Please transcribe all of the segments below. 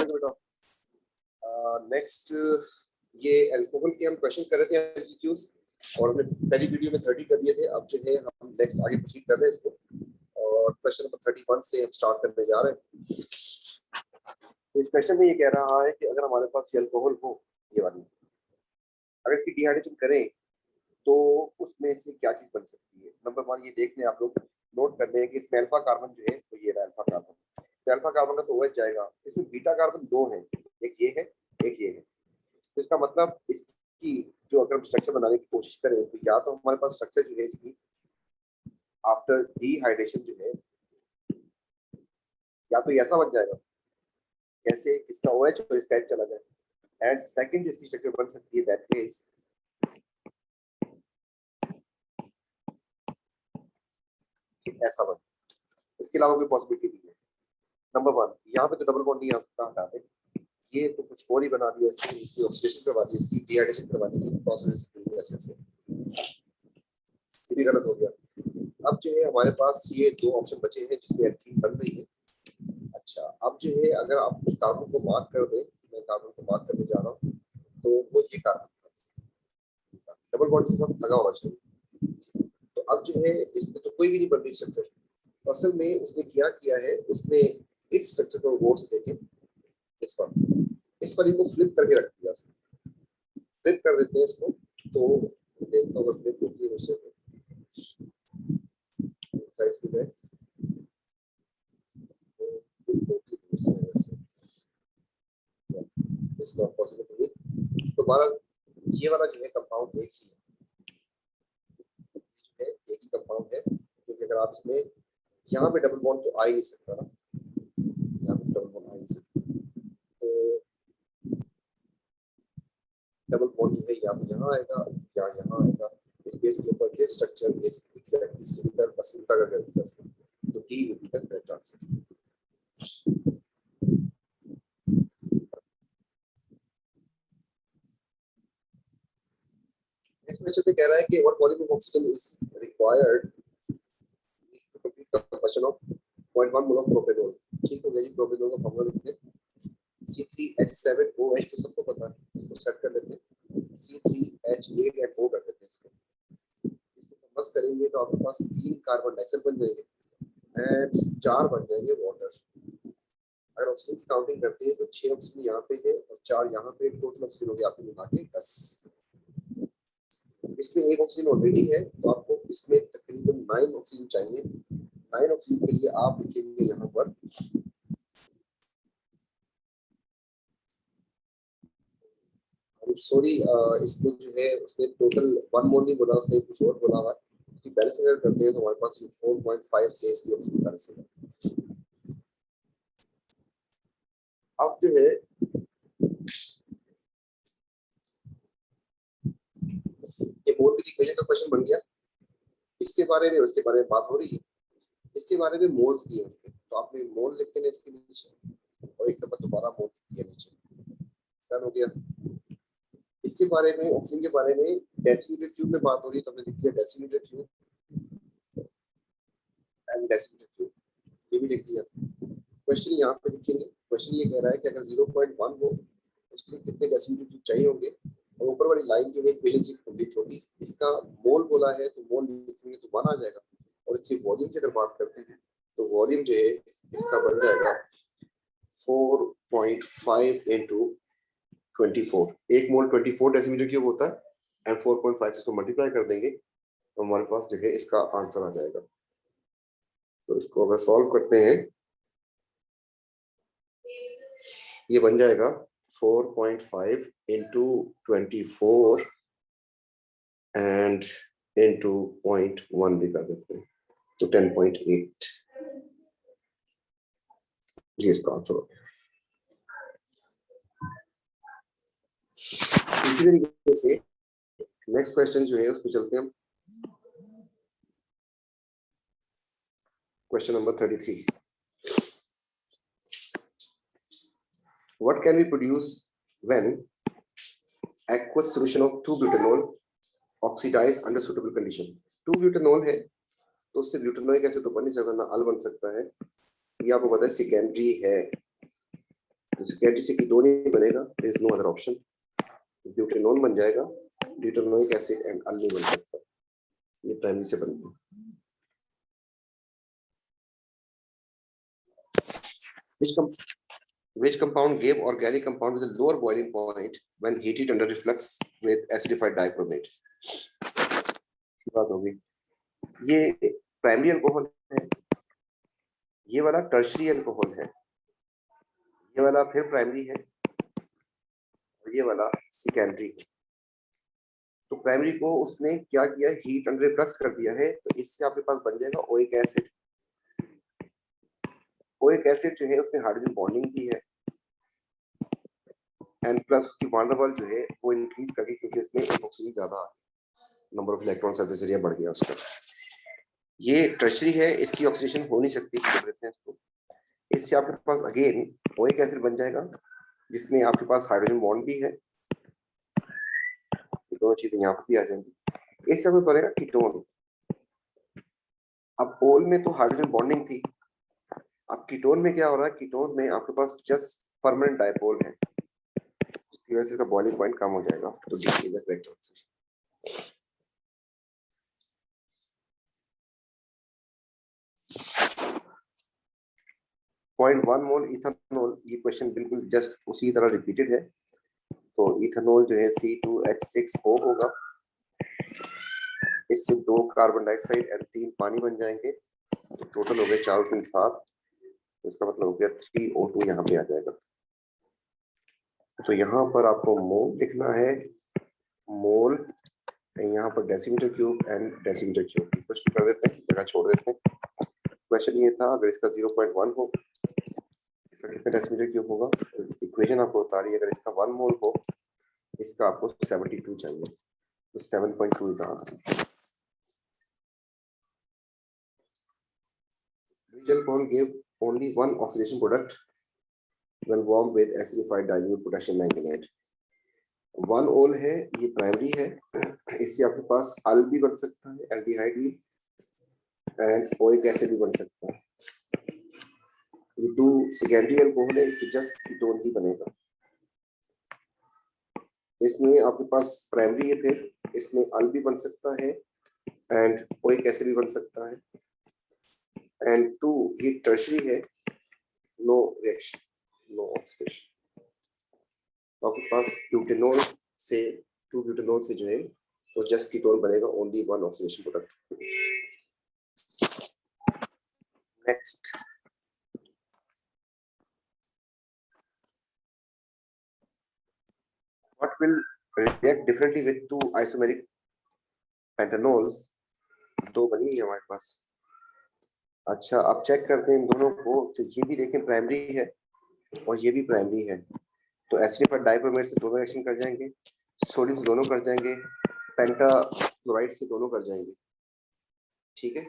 बेटा नेक्स्ट ये अल्कोहल के हम क्वेश्चन कर रहे थे एमसीक्यूज, और हमने पहली वीडियो में 30 कर दिए थे। अब जो है हम नेक्स्ट आगे प्रोसीड कर रहे हैं इसको, और क्वेश्चन नंबर 31 से हम स्टार्ट करने जा रहे हैं। तो इस क्वेश्चन में ये कह रहा है कि अगर हमारे पास ये अल्कोहल हो, ये वाली, अगर इसकी डिहाइड्रेशन करें तो उसमें से क्या चीज बन सकती है। नंबर 1 ये देख लें आप लोग, नोट कर लें कि इसमें अल्फा कार्बन जो है तो ये रहा अल्फा कार्बन, तो अल्फा कार्बन का तो OH जाएगा। इसमें बीटा कार्बन 2 है, एक ये है एक ये है। तो इसका मतलब इसकी जो अगर हम स्ट्रक्चर बनाने की कोशिश करें तो या तो हमारे पास स्ट्रक्चर जो है इसकी आफ्टर डिहाइड्रेशन जो है या तो ऐसा बन जाएगा कैसे, इसका OH और इसका H चला जाए, एंड सेकंड इसकी स्ट्रक्चर बन सकती है दैट इज ऐसा बन। इसके अलावा कोई पॉसिबिलिटी नहीं है। नंबर 1 यहाँ पे तो डबल बॉन्ड नहीं हटा दे, ये तो कुछ और ही बना दिया, इसकी ऑक्सीडेशन करवा दी, इसकी डिहाइड्रेशन करवा दी से भी गलत हो गया। अब जो है हमारे पास ये 2 ऑप्शन बचे हैं जिसमें एल्कीन बन रही है। अच्छा, अब जो है अगर आप उस कार्बन को मार्क कर दें, मैं कार्बन को मार्क करने जा रहा हूँ, तो वो ये कार्बन डबल बॉन्ड से सब लगा होना चाहिए। तो अब जो है इसमें तो कोई भी नहीं बन रही स्ट्रक्चर। असल में उसने किया है, उसने इस स्ट्रक्चर को गौर से देखें, इस पर इनको फ्लिप करके रख दिया। फ्लिप कर देते हैं इसको, तो देखता हूँ फ्लिप होती है उससे साइज की है तो हमारा ये वाला जो है कंपाउंड एक ही है, एक ही कंपाउंड है, क्योंकि अगर आप इसमें यहाँ पे डबल बॉन्ड तो आ ही नहीं सकता ना, यहाँ पे डबल बॉन्ड आ ही नहीं सकता, तो डबल बॉन्ड जो है या तो यहाँ आएगा या यहाँ आएगा। स्पेस के ऊपर this structure is exactly similar, बस उल्टा कर दिया उसने, तो D will be the correct answer. इस क्वेश्चन में कह रहा है कि what volume of oxygen is required to complete the combustion of 0.1 mole of propanol. ठीक हो गया जी, प्रोपेनॉल का फॉर्मूला लिखते हैं C3H7OH, तो सबको पता है, इसको सेट कर लेते हैं, C3H8F4 कर देते हैं इसको बस करेंगे तो आपके पास 3 कार्बन डाइऑक्साइड बन जाएंगे एंड 4 बन जाएंगे वाटर। अगर ऑक्सीजन की काउंटिंग करते हैं तो 6 ऑक्सीजन यहाँ पे है और 4 यहाँ पे, टोटल ऑक्सीजन हो गया आपके मिला के 10। इसमें 1 ऑक्सीजन ऑलरेडी है, तो आपको इसमें तकरीबन 9 ऑक्सीजन चाहिए। 9 ऑक्सीजन के लिए आप लिखेंगे यहाँ पर सॉरी, इसमें जो है उसने टोटल 1 मोल नहीं बोला, उसने कुछ और बोला हुआ है। बैलेंस अगर करते हैं तो हमारे पास ये 4.5 से इसकी ऑक्सीजन बैलेंस होगा। अब जो है ये मोल की इक्वेशन का क्वेश्चन बन गया, इसके बारे में उसके बारे में बात हो रही है, इसके बारे में मोल्स दिए उसने, तो आपने मोल लिखते हैं इसके नीचे और एक दफा दोबारा मोल दिया नीचे, डन हो गया। इसके बारे में ऑक्सीजन के बारे में डेसीमीटर क्यूब में बात हो रही है, तो हमने लिख दिया decimetre cube and decimetre cube, ये भी लिख दिया। क्वेश्चन यहाँ पे लिखेंगे, क्वेश्चन ये कह रहा है कि अगर 0.1 हो उसके लिए कितने डेसीमीटर क्यूब चाहिए होंगे, और ऊपर वाली लाइन जो है इक्वेशन से कंप्लीट होगी। इसका मोल बोला है तो मोल लिखेंगे तो 1 आ जाएगा, और इसकी वॉल्यूम की अगर बात करते हैं तो वॉल्यूम जो है इसका बन जाएगा 4.5 into 24। 1 मोल 24 डेसीमीटर क्यूब होता है एंड 4.5 से इसको मल्टीप्लाई कर देंगे तो हमारे पास जो है इसका आंसर आ जाएगा। तो इसको अगर सॉल्व करते हैं ये बन जाएगा 4.5 into 24 एंड into 0.1 भी कर देते हैं तो 10.8, ये इसका आंसर हो गया। इसी तरीके से नेक्स्ट क्वेश्चन जो है उस पर चलते हैं हम। Question number 33, what can we produce when aqueous solution of 2-butanol oxidize under suitable condition। 2-butanol है तो उससे ब्यूटेनॉइक एसिड तो बन नहीं सकता, ना अल बन सकता है, ये आपको पता है सेकेंडरी है, तो सेकेंडरी से कीटोन ही बनेगा, there is no other option, butanol बन जाएगा, ब्यूटेनोइक एसिड एंड अल नहीं बन सकता, ये प्राइमरी से बनता है। Which compound gave organic compound with a lower boiling point when heated under reflux with acidified dichromate? बात होगी, ये प्राइमरी अल्कोहल है, ये वाला टर्शियरी अल्कोहल है, ये वाला फिर प्राइमरी है और ये वाला सेकेंडरी है। तो प्राइमरी को उसने क्या किया, हीट अंडर रिफ्लक्स कर दिया है, तो इससे आपके पास बन जाएगा ओइक एसिड। ओइक एसिड जो है उसने हाइड्रोजन बॉन्डिंग की है एंड प्लस उसकी वैन डेर वाल्स जो है वो इंक्रीज करके, क्योंकि इसमें एक ऑक्सीजन ज्यादा, number of electron surface area बढ़ गया उसका। ये टर्शियरी है, इसकी ऑक्सीडेशन हो नहीं सकती, इसको इससे आपके पास अगेन ओइक एसिड बन जाएगा जिसमें आपके पास हाइड्रोजन बॉन्ड भी है, दोनों चीजें यहाँ पर भी आ जाएंगी। इससे हमें बनेगा कीटोन। अब ओल में तो हाइड्रोजन बॉन्डिंग थी, अब कीटोन में क्या हो रहा है, कीटोन में आपके पास जस्ट परमानेंट डायपोल है, उसकी वजह से इसका बॉइलिंग पॉइंट कम हो जाएगा, तो D is the correct answer. Point 1 mole ethanol, ये क्वेश्चन बिल्कुल जस्ट उसी तरह रिपीटेड है। तो इथेनॉल जो है C2H6O होगा, इससे 2 कार्बन डाइऑक्साइड एंड 3 पानी बन जाएंगे, तो टोटल हो गए 4 3 7, तो इसका मतलब हो गया 3O2 यहाँ पे आ जाएगा। तो यहाँ पर आपको मोल लिखना है, मोल यहाँ पर decimetre cube and decimetre cube question कर देते हैं, जगह छोड़ देते हैं। क्वेश्चन ये था, अगर इसका 0.1 हो, इसका कितना डेसीमीटर क्यूब होगा, इक्वेशन आपको बता रही है, अगर इसका 1 मोल हो, इसका आपको 72 चाहिए, तो 7.2 is the answer. Which alcohol gave only one oxidation product when warmed with acidified dilute potassium manganate? 1 ओल है, ये प्राइमरी है, इससे आपके पास अल भी बन सकता है, एल्डिहाइड भी, एंड ओइक एसिड भी बन सकता है। ये 2 सेकेंडरी अल्कोहल है, इससे जस्ट कीटोन ही बनेगा। इसमें आपके पास प्राइमरी है, फिर इसमें अल भी बन सकता है एंड ओइक एसिड भी बन सकता है, एंड 2 ये टर्शियरी है, नो रिएक्शन, नो ऑक्सीडेशन। तो आपके पास ब्यूटेनॉल से 2 ब्यूटेनॉल से जो है वो जस्ट कीटोन बनेगा, only 1 oxidation product. Next, what will react differently with 2 isomeric pentanols? 2 बनी है हमारे पास। अच्छा, अब चेक करते हैं इन दोनों को, तो ये भी देखें प्राइमरी है और ये भी प्राइमरी है, तो एसिडिफाइड डाइक्रोमेट से दोनों रिएक्शन कर जाएंगे, सोडियम से दोनों कर जाएंगे, पेंटाक्लोराइड से दोनों कर जाएंगे, ठीक है।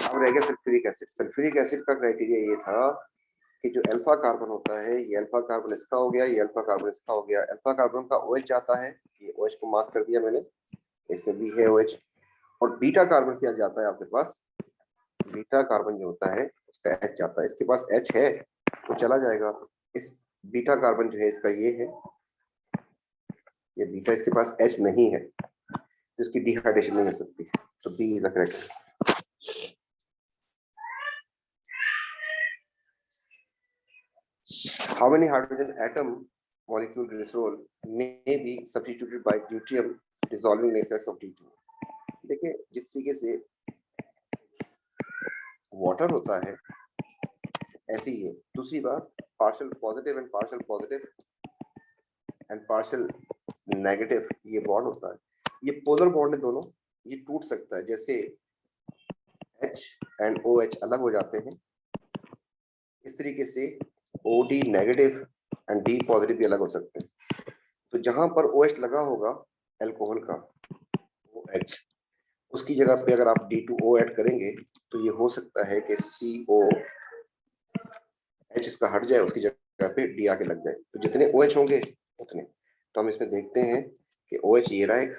अब रह गया सल्फ्यूरिक एसिड। सल्फ्यूरिक एसिड का क्राइटेरिया ये था कि जो अल्फा कार्बन होता है, ये अल्फा कार्बन इसका हो गया, ये अल्फा कार्बन इसका हो गया, अल्फा कार्बन का OH जाता है, ये OH को मार्क कर दिया मैंने, इसमें भी है OH, और बीटा कार्बन से जाता है आपके पास, बीटा कार्बन जो होता है उसका H जाता है, इसके पास H है तो चला जाएगा, इस बीटा कार्बन जो है इसका ये है, ये बीटा, इसके पास H नहीं है, तो इसकी डिहाइड्रेशन नहीं हो सकती, तो B is the correct answer. How many hydrogen atom molecule glycerol may be substituted by deuterium dissolving in excess of D2? देखिए, जिस तरीके से वाटर होता है ऐसे ही है। दूसरी बात, partial positive and partial positive and partial negative ये बॉन्ड होता है, ये पोलर बॉन्ड है दोनों, ये टूट सकता है, जैसे H एंड OH अलग हो जाते हैं, इस तरीके से OD negative and D positive भी अलग हो सकते हैं। तो जहां पर OH लगा होगा अल्कोहल का OH, उसकी जगह पे अगर आप D2O ऐड करेंगे तो ये हो सकता है कि COH इसका हट जाए, उसकी जगह पे D आके लग जाए, तो जितने OH होंगे उतने। तो हम इसमें देखते हैं कि OH ये रहा एक,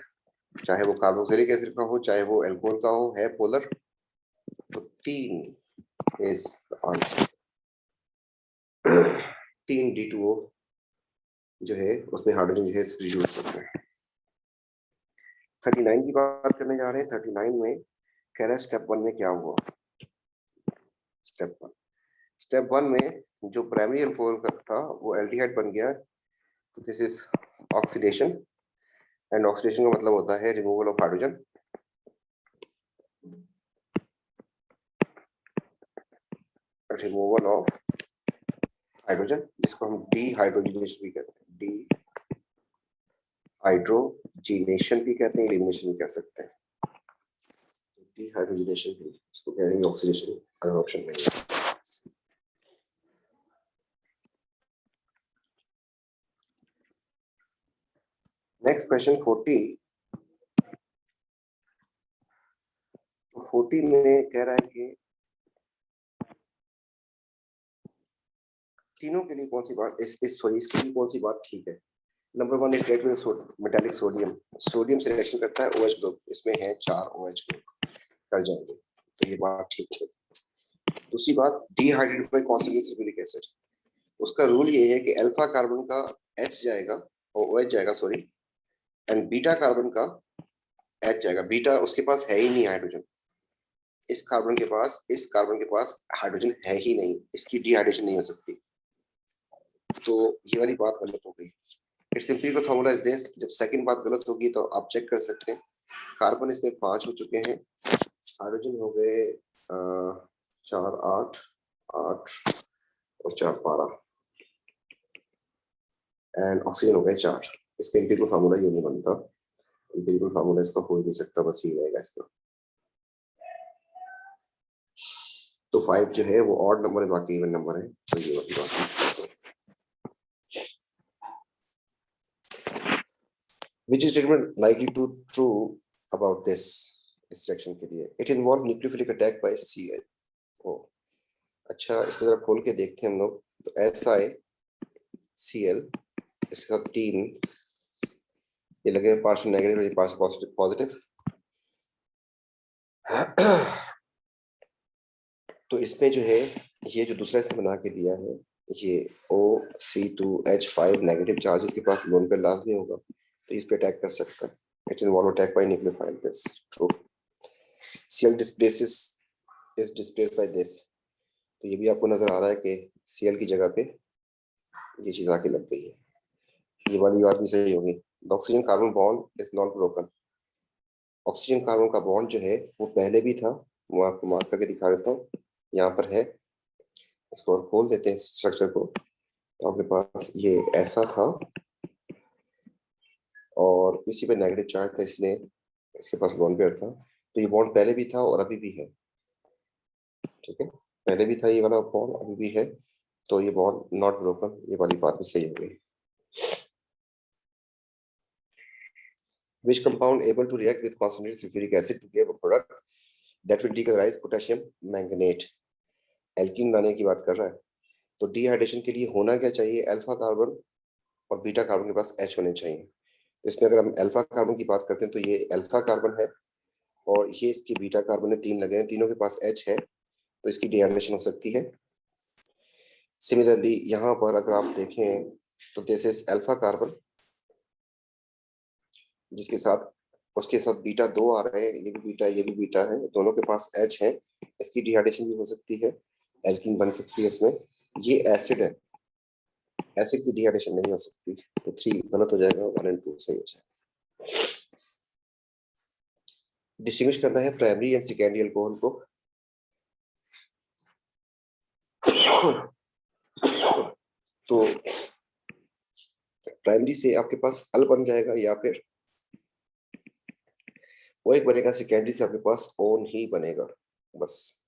चाहे वो कार्बोक्सिलिक एसिड का हो चाहे वो अल्कोहल का हो, है पोलर, तो 3 इज आंसर। 15D2O जो है उसमें हाइड्रोजन जो है रिड्यूस होता है। 39 की बात करने जा रहे हैं। 39 में कह रहा है स्टेप 1 में क्या हुआ। स्टेप 1 में जो प्राइमरी अल्कोहल का था वो एल्डिहाइड बन गया। तो this is oxidation, and oxidation का मतलब होता है removal of hydrogen. Removal of hydrogen जिसको हम डीहाइड्रोजिनेशन भी कहते हैं, डीहाइड्रोजिनेशन भी कहते हैं, एलिमिनेशन भी कह सकते हैं। डीहाइड्रोजिनेशन भी इसको कहेंगे, ऑक्सीडेशन अगर ऑप्शन नहीं है। Next question 40। 40 में कह रहा है कि तीनों के लिए कौन सी बात इसके लिए कौन सी बात ठीक है। Number 1 is read with metallic sodium. Sodium से रिएक्शन करता है OH ग्रुप, इसमें है 4 OH ग्रुप, कर जाएंगे, तो ये बात ठीक है। दूसरी बात, डीहाइड्रोजिनेटेड कॉन्सेंट्रेटेड सल्फ्यूरिक एसिड, उसका रूल ये है कि अल्फा कार्बन का H जाएगा और OH जाएगा, सॉरी, एंड बीटा कार्बन का H जाएगा। बीटा उसके पास है ही नहीं हाइड्रोजन, इस कार्बन के पास हाइड्रोजन है ही नहीं, इसकी डीहाइड्रेशन नहीं हो सकती। तो ये वाली बात गलत हो गई। इट्स सिंपली का फॉर्मूला इज दिस। जब सेकंड बात गलत होगी तो आप चेक कर सकते हैं। कार्बन इसमें 5 हो चुके हैं, हाइड्रोजन हो गए 4 8 8 और 4 12, एंड ऑक्सीजन हो गए 4। इसका इंटीग्रल फार्मूला ये नहीं बनता, इंटीग्रल फार्मूला इसका हो ही नहीं सकता, बस ये रहेगा इसका। तो 5 जो है वो ऑड नंबर है, बाकी इवन नंबर है, तो ये वाली बात है। Which is statement likely to true about this section के लिए? It involved nucleophilic attack by Cl. ओ अच्छा, इसको जरा खोल के देखते हैं हम लोग। तो SiCl इसके साथ 3 ये लगे पार्शियल नेगेटिव और पार्शियल पॉजिटिव। तो इसमें जो है ये जो दूसरा इसने बना के दिया है ये OC2H5 नेगेटिव चार्ज इसके पास लोन पे लाजमी होगा, तो इस पे अटैक कर सकता है। It involve attack by nucleophile this true. Cl displaces is displaced by this, तो ये भी आपको नजर आ रहा है कि Cl की जगह पे ये चीज आके लग गई है, ये वाली बात भी सही होगी। The oxygen carbon bond is not broken. Oxygen carbon का बॉन्ड जो है वो पहले भी था, वो आपको मार्क करके दिखा देता हूँ, यहाँ पर है। इसको और खोल देते हैं स्ट्रक्चर को, तो आपके पास ये ऐसा था और इसी पे नेगेटिव चार्ज था, इसलिए इसके पास लोन पेयर था। तो ये बॉन्ड पहले भी था और अभी भी है, ठीक है, पहले भी था ये वाला बॉन्ड, अभी भी है, तो ये बॉन्ड नॉट ब्रोकन, ये वाली बात भी सही हो गई। Which compound able to react with concentrated sulfuric acid to give a product that will decolorize potassium manganate? Alkene बनाने की बात कर रहा है, तो डिहाइड्रेशन के लिए होना क्या चाहिए, अल्फा कार्बन और बीटा कार्बन के पास H होने चाहिए। तो इसमें अगर हम अल्फा कार्बन की बात करते हैं तो ये अल्फा कार्बन है और ये इसके बीटा कार्बन है, 3 लगे हैं, तीनों के पास H है, तो इसकी डिहाइड्रेशन हो सकती है। सिमिलरली यहाँ पर अगर आप देखें तो दिस इज अल्फा कार्बन जिसके साथ उसके साथ बीटा 2 आ रहे हैं, ये भी बीटा है, दोनों के पास H है, इसकी डिहाइड्रेशन भी हो सकती है, एल्कीन बन सकती है इसमें। ये एसिड है, एसिड की डिहाइड्रेशन नहीं हो सकती, तो 3 गलत हो जाएगा, 1 और 2 सही हो जाएगा। डिस्टिंग्विश करना है प्राइमरी एंड सेकेंडरी अल्कोहल को। तो प्राइमरी से आपके पास अल बन जाएगा या फिर वो एक बनेगा, सेकेंडरी से आपके पास ओन ही बनेगा, बस।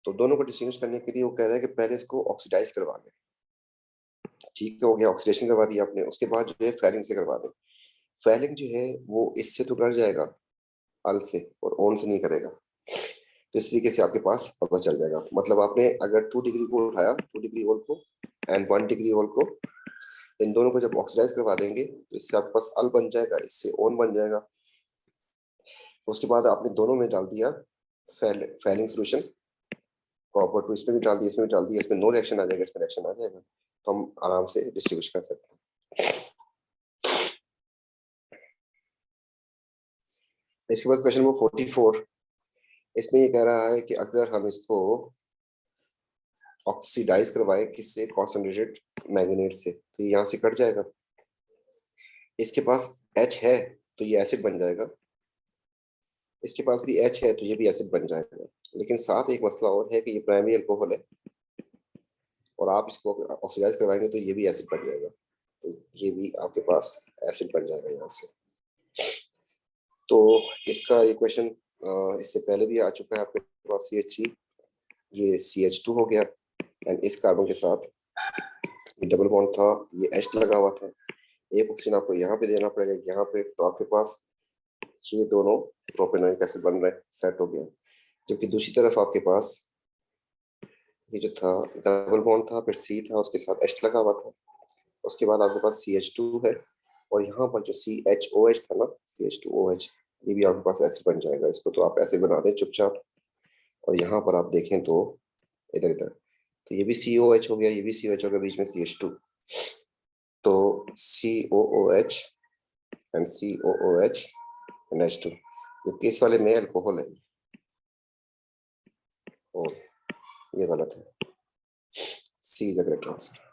तो दोनों को डिस्टिंग्विश करने के लिए वो कह रहा है कि पहले इसको ऑक्सीडाइज करवा दें, ठीक हो गया, ऑक्सीडेशन करवा दिया आपने, उसके बाद जो है फैलिंग से करवा दें। फैलिंग जो है वो इससे तो कर जाएगा, अल से, और ओन से नहीं करेगा, तो इस तरीके से आपके पास पता चल जाएगा। मतलब आपने अगर 2 डिग्री को उठाया, 2 डिग्री होल को एंड 1 डिग्री होल को, इन दोनों को जब ऑक्सीडाइज करवा देंगे तो इससे आपके पास अल बन जाएगा, इससे ओन बन जाएगा। उसके बाद आपने दोनों में डाल दिया फैलिंग सोल्यूशन कॉपर 2 इसमें भी डाल दिया, इसमें भी डाल दिया, इसमें नो रिएक्शन आ जाएगा, इसमें रिएक्शन आ जाएगा, तो हम आराम से डिस्टिंग्विश कर सकते हैं। इसके बाद क्वेश्चन नंबर 44, इसमें ये कह रहा है कि अगर हम इसको ऑक्सीडाइज करवाएं किससे, कॉन्सेंट्रेटेड मैंगनीज से, तो ये यहाँ से कट जाएगा। इसके पास H है तो ये एसिड बन जाएगा, इसके पास भी H है तो ये भी एसिड बन जाएगा। लेकिन साथ एक मसला और है कि ये प्राइमरी अल्कोहल है और आप इसको ऑक्सीडाइज करवाएंगे तो ये भी एसिड बन जाएगा, तो ये भी आपके पास एसिड बन जाएगा यहाँ से। तो इसका ये क्वेश्चन इससे पहले भी आ चुका है आपके पास, CH3 ये CH2 हो गया एंड इस कार्बन के साथ ये डबल बॉन्ड था, ये H लगा हुआ था, एक ऑक्सीजन आपको यहाँ पे देना पड़ेगा यहाँ पे, तो आपके पास ये दोनों प्रोपेनोइक एसिड बन रहे, सेट हो गया। जबकि दूसरी तरफ आपके पास ये जो था डबल बॉन्ड था, फिर C था, उसके साथ H लगा हुआ था, उसके बाद आपके पास CH2 है और यहाँ पर जो CHOH था ना, CH2OH, ये भी आपके पास एसिड बन जाएगा। इसको तो आप ऐसे बना दें चुपचाप, और यहाँ पर आप देखें तो इधर इधर, तो ये भी COH हो गया, ये भी COH हो गया, बीच में CH2, तो COOH and COOH and H2, क्योंकि इस वाले में अल्कोहल है और ये गलत है, C is the correct answer.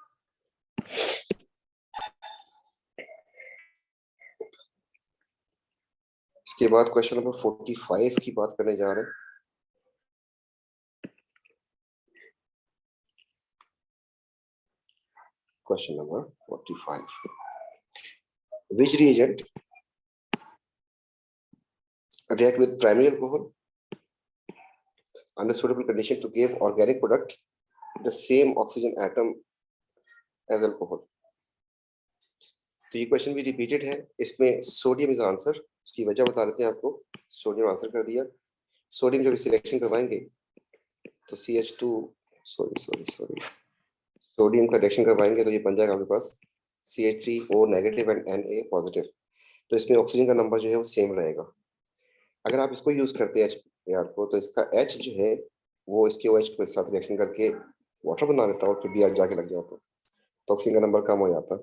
इसके बाद क्वेश्चन नंबर 45 की बात करने जा रहे हैं। Question number 45, which reagent react with primary alcohol under suitable condition to give organic product the same oxygen atom as alcohol। तो ये क्वेश्चन भी रिपीटेड है, इसमें सोडियम इज आंसर, उसकी वजह बता देते हैं आपको। सोडियम आंसर कर दिया, सोडियम जब सिलेक्शन करवाएंगे तो CH2 सोडियम का रिएक्शन करवाएंगे तो ये बन जाएगा आपके पास CH3O negative and Na positive, तो इसमें ऑक्सीजन का नंबर जो है वो सेम रहेगा। अगर आप इसको यूज करते हैं H को, तो इसका H जो है वो इसके OH के साथ रिएक्शन करके वाटर बना लेता है और फिर Br जाके लग जाता है, तो ऑक्सीजन का नंबर कम हो जाता है।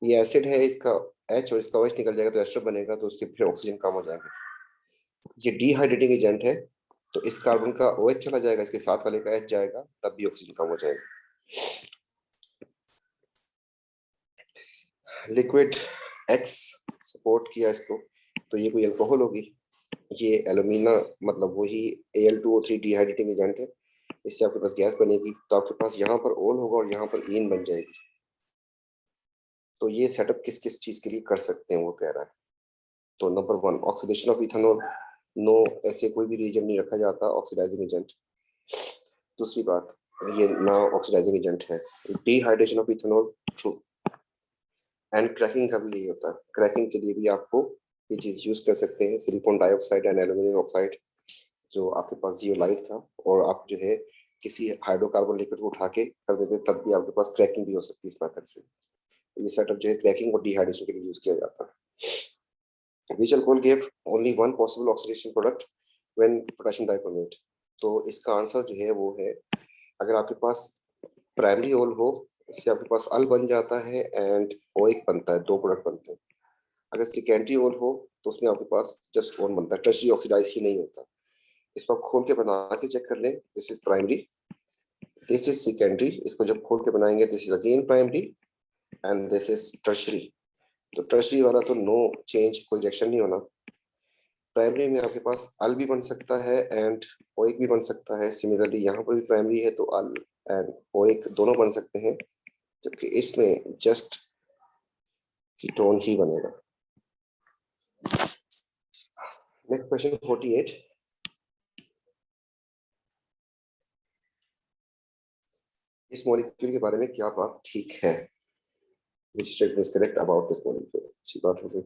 ये एसिड है, इसका H और इसका OH निकल जाएगा तो एस्टर बनेगा, तो उसके फिर ऑक्सीजन कम हो जाएगा। ये डिहाइड्रेटिंग एजेंट है, तो इस कार्बन का OH चला जाएगा, इसके साथ वाले का H जाएगा, तब भी ऑक्सीजन कम हो जाएगा। लिक्विड X सपोर्ट किया इसको, तो ये कोई अल्कोहल होगी, ये एल्यूमिना मतलब वही Al2O3 डिहाइड्रेटिंग एजेंट है, इससे आपके पास गैस बनेगी, तो आपके पास यहाँ पर ओल होगा और यहाँ पर ईन बन जाएगी। तो ये सेटअप किस किस चीज के लिए कर सकते हैं वो कह रहा है। तो number 1 oxidation of ethanol, no ऐसे कोई भी रीजन नहीं रखा जाता ऑक्सीडाइजिंग एजेंट। दूसरी बात, ये ना ऑक्सीडाइजिंग एजेंट है। Dehydration of ethanol, true. And cracking का भी यही होता है, क्रैकिंग के लिए भी आपको ये चीज यूज कर सकते हैं, silicon dioxide and aluminium oxide, जो आपके पास जियोलाइट था, और आप जो है किसी हाइड्रोकार्बन लिक्विड को उठा के कर देते, तब भी आपके पास क्रैकिंग भी हो सकती है इस मेथड से। ये सेटअप जो है क्रैकिंग और डिहाइड्रेशन के लिए यूज किया जाता है। Which alcohol gave only one possible oxidation product when potassium dichromate? तो इसका आंसर जो है वो है, अगर आपके पास प्राइमरी ओल हो उससे आपके पास अल बन जाता है एंड ओइक बनता है, दो प्रोडक्ट बनते हैं। अगर सेकेंडरी ओल हो तो उसमें आपके पास जस्ट वन बनता है, टर्शरी ऑक्सीडाइज ही नहीं होता। इसको आप खोल के बना के चेक कर लें, this is primary, this is secondary, इसको जब खोल के बनाएंगे this is again primary and this is tertiary. तो टर्शरी वाला तो नो चेंज, कोई रिएक्शन नहीं होना। प्राइमरी में आपके पास अल भी बन सकता है एंड ओइक भी बन सकता है, सिमिलरली यहाँ पर भी प्राइमरी है तो अल एंड ओइक दोनों बन सकते हैं, जबकि इसमें जस्ट कीटोन ही बनेगा। नेक्स्ट क्वेश्चन 48, इस मॉलिक्यूल के बारे में क्या बात ठीक है, which statement is correct about this molecule? अच्छी बात हो गई।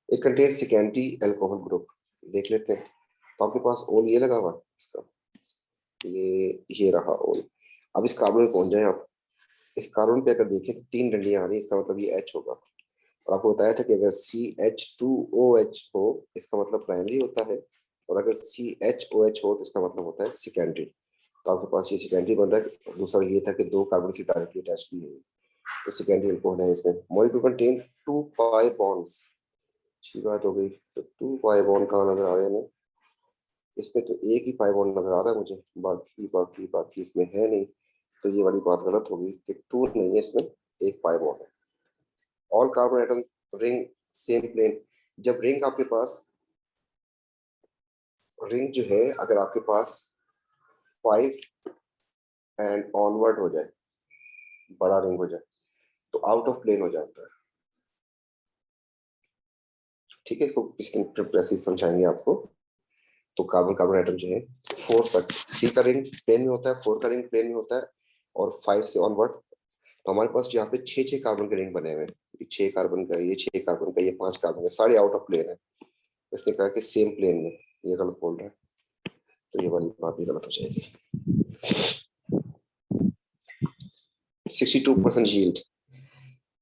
It contains secondary alcohol group, देख लेते हैं। तो आपके पास ओल ये लगा हुआ इसका, ये रहा ओल। अब इस कार्बन में पहुंच जाए आप, इस कार्बन पे अगर देखें तो 3 डंडियां आ रही है, इसका मतलब ये H होगा। और आपको बताया था कि अगर CH2OH हो इसका मतलब प्राइमरी होता है, और अगर CHOH हो तो इसका मतलब होता है सेकेंडरी। तो आपके पास ये सेकेंडरी बन रहा है। दूसरा ये था कि 2 कार्बन से डायरेक्टली अटैच भी है, तो सेकेंडरी अल्कोहल है इसमें। मॉलिक्यूल कंटेन 2 पाई बॉन्ड्स, अच्छी बात हो गई। तो 2 पाई बॉन्ड कहाँ नजर आ रहे हैं? इसमें तो एक ही पाई बॉन्ड नजर आ रहा है मुझे, बाकी इसमें है नहीं। तो ये वाली बात गलत होगी कि 2 नहीं है, इसमें एक पाई बॉन्ड है। All carbon atom ring same plane. जब रिंग आपके पास, रिंग जो है अगर आपके पास 5 एंड ऑनवर्ड हो जाए, बड़ा रिंग हो जाए, तो आउट ऑफ प्लेन हो जाता है। ठीक है, तो इस दिन समझाएंगे आपको। तो कार्बन कार्बन एटम जो है 4 तक, 3 का रिंग प्लेन में होता है, 4 का रिंग प्लेन में होता है, और 5 से ऑनवर्ड। तो हमारे पास यहाँ पे 6 कार्बन के रिंग बने हुए हैं। 6 कार्बन का, ये 6 कार्बन का, ये 5 कार्बन का, सारे आउट ऑफ प्लेन है। इसने कहा कि सेम प्लेन में, ये गलत बोल रहा है, तो ये वाली बात भी गलत हो जाएगी। 62% यील्ड।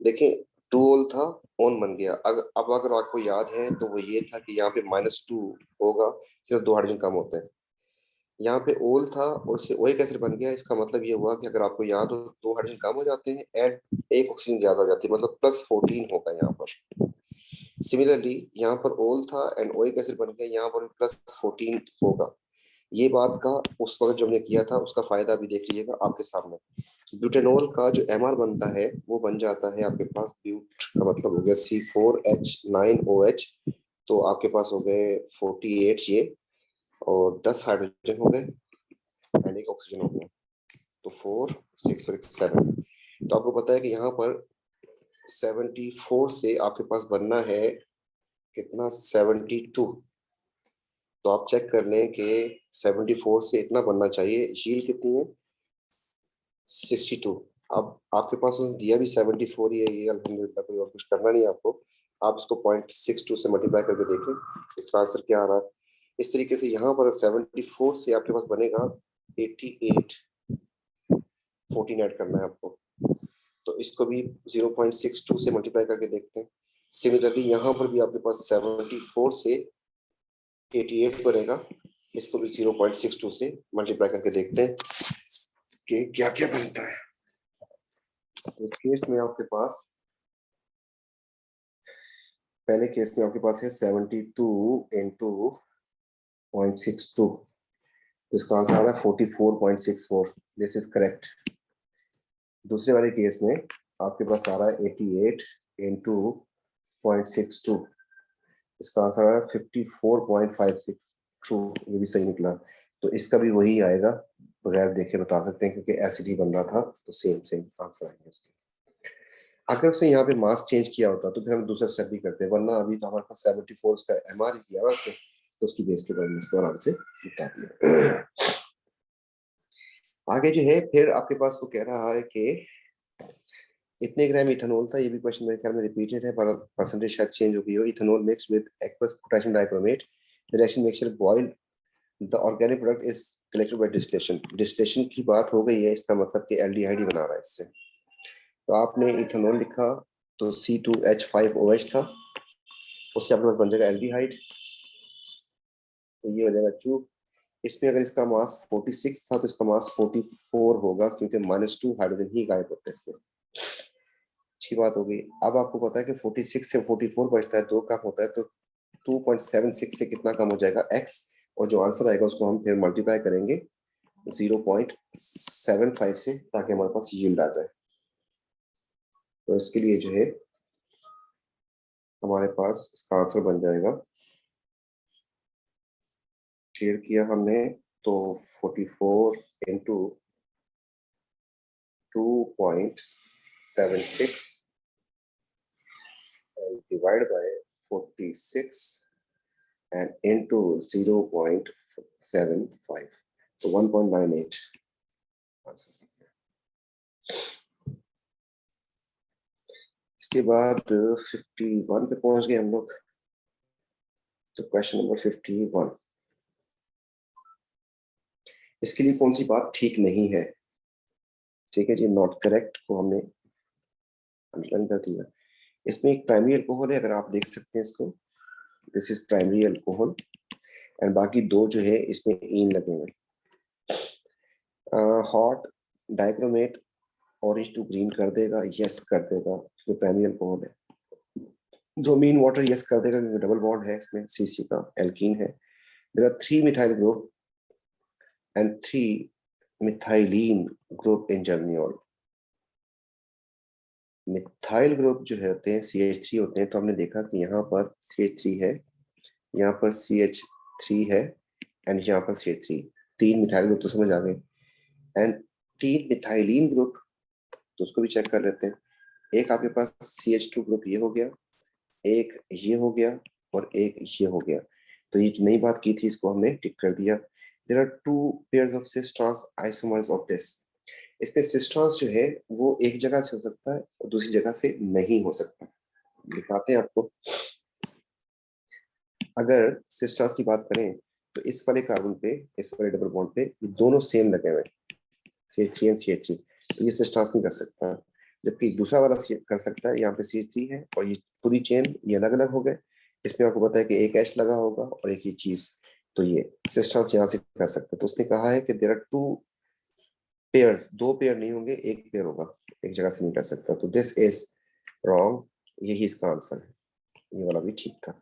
देखिए, 2 ओल था, ओन बन गया। अब अगर आपको याद है तो वो ये था कि यहाँ पे -2 होगा, सिर्फ 2 हाइड्रोजन कम होते हैं। यहाँ पे ओल था और उससे ओइक एसिड बन गया। इसका मतलब ये हुआ कि अगर आपको याद हो, 2 हाइड्रोजन कम हो जाते हैं एंड 1 ऑक्सीजन ज्यादा हो जाती है, मतलब +14 होगा यहाँ पर। सिमिलरली यहाँ पर ओल था एंड ओइक एसिड बन गया, यहाँ पर +14 होगा। ये बात का उस वक्त जो हमने किया था उसका फायदा भी देख लीजिएगा आपके सामने। ब्यूटेनॉल का जो MR बनता है वो बन जाता है आपके पास, ब्यूट का मतलब हो गया C4H9OH, तो आपके पास हो गए 48 ये, और 10 हाइड्रोजन हो गए एंड 1 ऑक्सीजन हो गया, तो 4 6 और 7। तो आपको पता है कि यहाँ पर 74 से आपके पास बनना है कितना, 72। तो आप चेक कर लें कि 74 से इतना बनना चाहिए। यील्ड कितनी है? 62। अब आपके पास उसने दिया भी 74 ही है, ये अल्हम्दुलिल्लाह, कोई और कुछ करना नहीं है आपको। आप इसको 0.62 से मल्टीप्लाई करके देखें, इसका आंसर क्या आ रहा है। इस तरीके से यहाँ पर 74 से आपके पास बनेगा 88, 14 ऐड करना है आपको, तो इसको भी 0.62 से मल्टीप्लाई करके देखते हैं। सिमिलरली यहाँ पर भी आपके पास 74 से 88 बनेगा, इसको भी 0.62 से मल्टीप्लाई करके देखते हैं कि क्या क्या बनता है। इस केस में आपके पास, पहले केस में आपके पास है 72 इंटू 0.62, तो इसका आंसर आ रहा है 44.64। This is correct. दूसरे वाले केस में आपके पास आ रहा है 88 इंटू 0.62, इसका आंसर आ रहा है 54.56। ट्रू, ये भी सही निकला। तो इसका भी वही आएगा, बगैर देखे बता सकते हैं क्योंकि एसिड ही बन रहा था, तो सेम सेम आंसर आएगा इसके। अगर उसने यहाँ पे मास चेंज किया होता तो फिर हम दूसरा स्टेप भी करते हैं, वरना अभी तो हमारे पास 74 का MR ही किया उसने, तो उसकी बेस के बारे में इसको आराम से निपटा दिया। आगे जो है फिर आपके पास वो कह रहा है कि इतने ग्राम इथेनॉल था, ये भी क्वेश्चन मेरे ख्याल में रिपीटेड है पर परसेंटेज शायद चेंज हो गई हो। Ethanol mix with aqueous potassium dichromate, the reaction mixture boiled, the organic product is collected by distillation. Distillation की बात हो गई है, इसका मतलब कि एल्डिहाइड ही बना रहा है इससे। तो आपने इथेनॉल लिखा तो C2H5OH था, उससे आपके पास बन जाएगा एल्डिहाइड, तो ये हो जाएगा 2। इसमें अगर इसका मास 46 था तो इसका मास 44 होगा, क्योंकि -2 हाइड्रोजन ही गायब होते हैं इसमें। अच्छी बात हो गई। अब आपको पता है कि 46 से 44 बचता है, 2 कम होता है, तो 2.76 से कितना कम हो जाएगा, x, और जो आंसर आएगा उसको हम फिर मल्टीप्लाई करेंगे 0.75 से, ताकि हमारे पास यील्ड आ जाए। तो इसके लिए जो है हमारे पास इसका आंसर बन जाएगा, क्लियर किया हमने, तो 44 into 2.76 and divide by 46 and into 0.75, तो 1.98 आंसर। इसके बाद 51 पे पहुंच गए हम लोग। तो क्वेश्चन नंबर 51, इसके लिए कौन सी बात ठीक नहीं है? ठीक है जी, नॉट करेक्ट को हमने अंडरलाइन कर दिया। इसमें एक प्राइमरी अल्कोहल है, अगर आप देख सकते हैं इसको, this is primary alcohol, and बाकी 2 जो है इसमें ईन लगे हुए। Hot dichromate orange to green कर देगा, यस कर देगा क्योंकि प्राइमरी अल्कोहल है। ब्रोमीन वाटर यस कर देगा क्योंकि डबल बॉन्ड है इसमें, CC का एल्कीन है। There are 3 methyl group and 3 methylene group in geraniol. Methyl group जो होते हैं CH3 होते हैं, तो हमने देखा कि यहाँ पर CH3 है, यहाँ पर CH3 है एंड यहाँ पर CH3, 3 मिथाइल ग्रुप तो समझ आ गए। एंड 3 मिथाइलीन ग्रुप, तो उसको भी चेक कर लेते हैं। एक आपके पास CH2 ग्रुप ये हो गया, एक ये हो गया और एक ये हो गया। तो ये नई बात की थी, इसको हमने टिक कर दिया। There are 2 pairs of cis trans isomers of this. इसमें सिस ट्रांस जो है वो एक जगह से हो सकता है और दूसरी जगह से नहीं हो सकता। दिखाते हैं आपको। अगर सिस ट्रांस की बात करें तो इस वाले कार्बन पे, इस वाले डबल बॉन्ड पे ये दोनों सेम लगे हुए हैं, CH3 एंड CH3, तो ये सिस ट्रांस नहीं कर सकता। जबकि दूसरा वाला कर सकता है। यहाँ पे CH3 है और ये पूरी चेन ये अलग अलग हो गए। इसमें आपको पता है कि एक H लगा होगा और एक ही चीज, तो ये सिस ट्रांस यहाँ से कर सकते हैं। तो उसने कहा है कि देयर आर 2 पेयर्स, 2 पेयर नहीं होंगे, एक पेयर होगा, एक जगह से नहीं कर सकता। तो दिस इज रॉन्ग, यही इसका आंसर है। ये वाला भी ठीक था।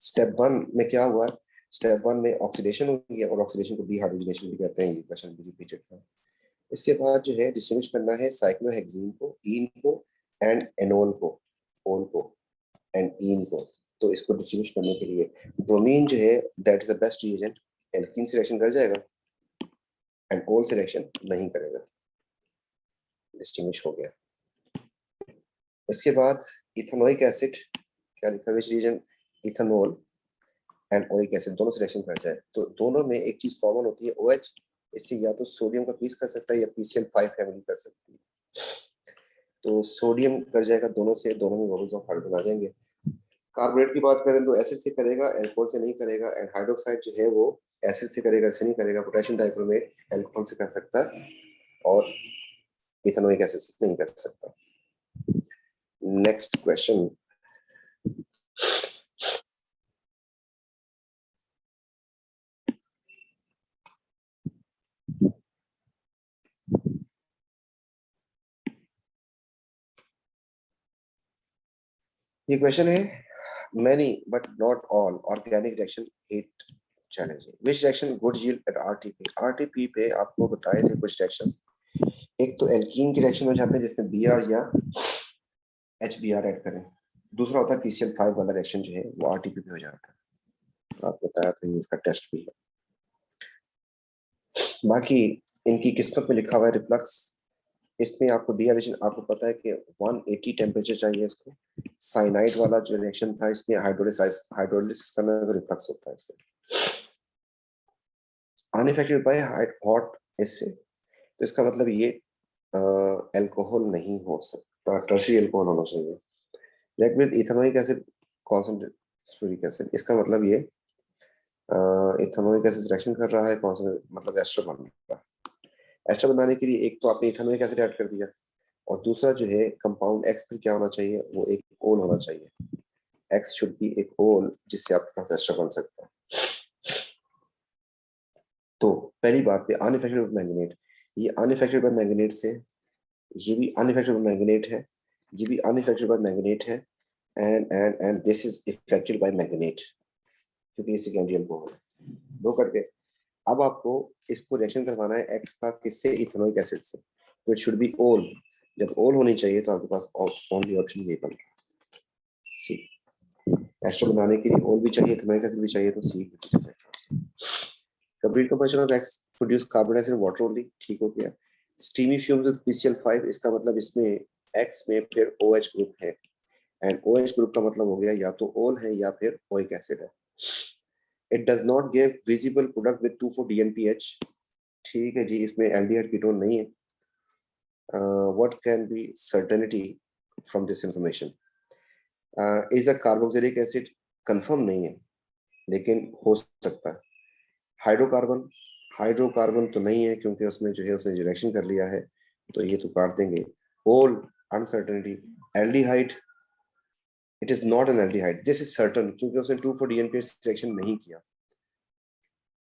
स्टेप 1 में क्या हुआ? स्टेप 1 में ऑक्सीडेशन हुई है और ऑक्सीडेशन को डिहाइड्रोजनेशन भी कहते हैं। ये क्वेश्चन भी रिपीटेड था। इसके बाद जो है डिस्टिंग्विश करना है साइक्लोहेक्सीन को, ईन को एंड एनोल को, ओल को एंड ईन को। तो इसको डिस्टिंग्विश करने के लिए ब्रोमीन जो है that is the best reagent, alkene से रिएक्शन कर जाएगा एंड ओल से रिएक्शन नहीं करेगा। डिस्टिंग्विश हो गया। इसके बाद इथेनोइक एसिड, क्या लिखा है reason? Ethanol and oic acid दोनों से रिएक्शन कर जाए तो दोनों में एक चीज कॉमन होती है, OH। इससे या तो सोडियम का पीस कर सकता है या PCl5 फैमिली कर सकती है। तो सोडियम कर जाएगा दोनों से, दोनों में बबल्स ऑफ हाइड्रोजन आ जाएंगे। कार्बोनेट की बात करें तो एसिड से करेगा, एल्कोहल से नहीं करेगा। एंड हाइड्रोक्साइड जो है वो एसिड से करेगा, ऐसे नहीं करेगा। पोटेशियम डाइक्रोमेट एल्कोहल से कर सकता है और इथेनोइक एसिड से नहीं कर सकता। Next question. ये क्वेश्चन है, many but not all organic reaction hit challenging. Which reaction good yield at RTP? RTP पे आपको बताए थे कुछ रिएक्शंस। एक तो एल्कीन की रिएक्शन हो जाते हैं जिसमें Br या HBr ऐड करें। दूसरा होता है PCl5 वाला रिएक्शन जो है वो RTP पे हो जाता है। आपको बताया था, इसका टेस्ट भी है। बाकी इनकी किस्मत में लिखा हुआ है रिफ्लक्स। इसमें आपको डिहाइड्रेशन, आपको पता है कि 180 टेम्परेचर चाहिए इसको। साइनाइड वाला जो रिएक्शन था इसमें हाइड्रोलिसिस करना तो रिफ्लक्स होता है इसमें। अनइफेक्टेड बाय हॉट इससे, तो इसका मतलब ये अल्कोहल नहीं हो सकता, टर्शियरी अल्कोहल होना चाहिए। Let with ethanoic acid concentrated acid, इसका मतलब ये इथेनोइक एसिड रिएक्शन कर रहा है, मतलब एस्टर बन रहा है। एस्टर बनाने के लिए एक तो आपने इथेनोइक एसिड ऐड कर दिया और दूसरा जो है कंपाउंड एक्स पर क्या होना चाहिए, वो एक ओल होना चाहिए। एक्स शुड बी एक ओल जिससे आपके पास एस्टर बन सकता है। तो पहली बात पे अनइफेक्टेड बाय मैंगनेट, ये अनइफेक्टेड बाय मैंगनेट से, ये भी अनइफेक्टेड बाय मैंगनेट है, ये भी अनइफेक्टेड बाय मैंगनेट है and this is affected by manganate क्योंकि ये सेकेंडरी अल्कोहल है। दो करके अब आपको इसको रिएक्शन करवाना है एक्स का किससे, इथेनोइक एसिड से। तो इट शुड बी ओल। जब ओल होनी चाहिए तो आपके पास ओनली ऑप्शन ये बन सी। एस्टर बनाने के लिए ओल भी चाहिए, इथेनोइक एसिड भी चाहिए, तो C. Complete composition of X produce carbon dioxide water only, ठीक हो गया। स्टीमी फ्यूम्स विद PCl5, इसका मतलब इसमें एक्स में फिर OH ग्रुप है एंड OH ग्रुप का मतलब हो गया या तो ओल है या फिर ओइक एसिड है। It does not give visible product with 2,4-DNPH, ठीक है जी, इसमें एल्डिहाइड कीटोन नहीं है। What can be certainty from this information? Is a carboxylic acid, confirm नहीं है लेकिन हो सकता है। हाइड्रोकार्बन, हाइड्रोकार्बन तो नहीं है क्योंकि उसमें जो है उसने रिएक्शन कर लिया है, तो ये तो काट देंगे। ओल uncertainty. Aldehyde, it is not an aldehyde, this is certain क्योंकि उसने 2,4-DNPH रिएक्शन नहीं किया।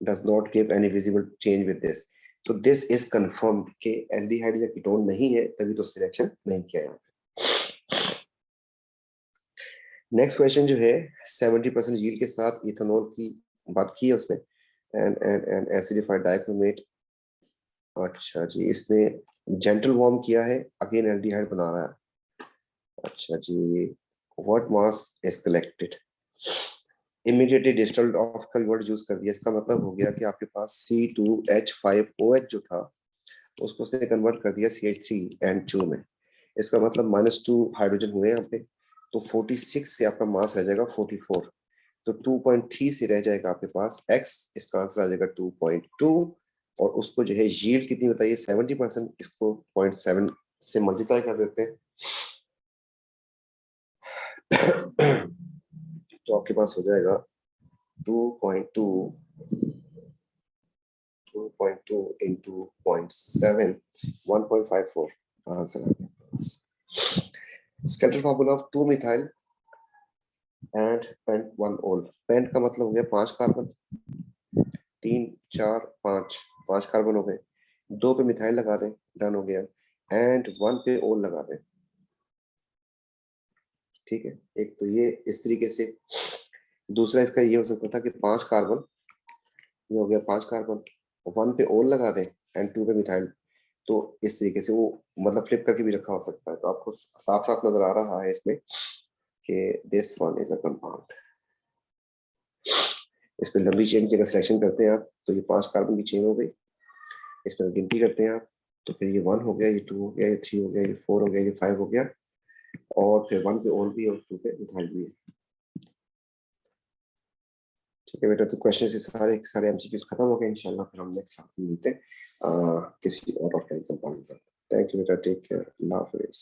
does not give any visible change with this. So this is confirmed कि एल्डिहाइड या कीटोन नहीं है, तभी तो सिलेक्शन नहीं किया यहाँ पे। नेक्स्ट क्वेश्चन जो है 70% यील्ड के साथ इथेनॉल की बात की है उसने, एंड एसिडिफाइड डाइक्रोमेट। अच्छा जी, इसने जेंटल वार्म किया है, अगेन एल्डिहाइड बना रहा है। अच्छा जी, what mass is collected, immediately distilled off का वर्ड यूज कर दिया। इसका मतलब हो गया कि आपके पास C2H5OH जो था उसको उसने कन्वर्ट कर दिया CH3N2 में। इसका मतलब -2 हाइड्रोजन हुए यहाँ पे, तो 46 से आपका मास रह जाएगा 44, तो 2.3 से रह जाएगा आपके पास x, इसका आंसर आ जाएगा 2.2। और उसको जो है यील्ड कितनी बताइए 70%, इसको 0.7 से मल्टीप्लाई कर देते हैं तो आपके पास हो जाएगा 2.2 into 0.7, 1.54 आंसर आ गया। Skeletal formula of 2-methyl and pent-1-ol। Pent का मतलब हो गया 5 कार्बन, 3 4 5 कार्बन हो गए, 2 पे मिथाइल लगा दें, डन हो गया, एंड 1 पे ओल लगा दें। ठीक है, एक तो ये इस तरीके से। दूसरा इसका ये हो सकता था कि 5 कार्बन, ये हो गया 5 कार्बन, 1 पे ओल लगा दें एंड 2 पे मिथाइल, तो इस तरीके से वो मतलब फ्लिप करके भी रखा हो सकता है। तो आपको साफ साफ नजर आ रहा है इसमें कि this one is a compound. इस पर लंबी चेन की अगर सिलेक्शन करते हैं आप, तो ये 5 कार्बन की चेन हो गई। इस पर गिनती करते हैं आप, तो फिर ये 1 हो गया, ये 2 हो गया, ये 3 हो गया, ये 4 हो गया, ये 5 हो गया, और फिर 1 पे ओल भी और 2 पे मिथाइल भी है। ठीक है बेटा, तो क्वेश्चन से सारे सारे एमसीक्यूज खत्म हो गए। इंशाल्लाह फिर हम नेक्स्ट क्लास में मिलते हैं किसी और कंपाउंड पर। थैंक यू बेटा, टेक केयर, अल्लाह हाफिज़।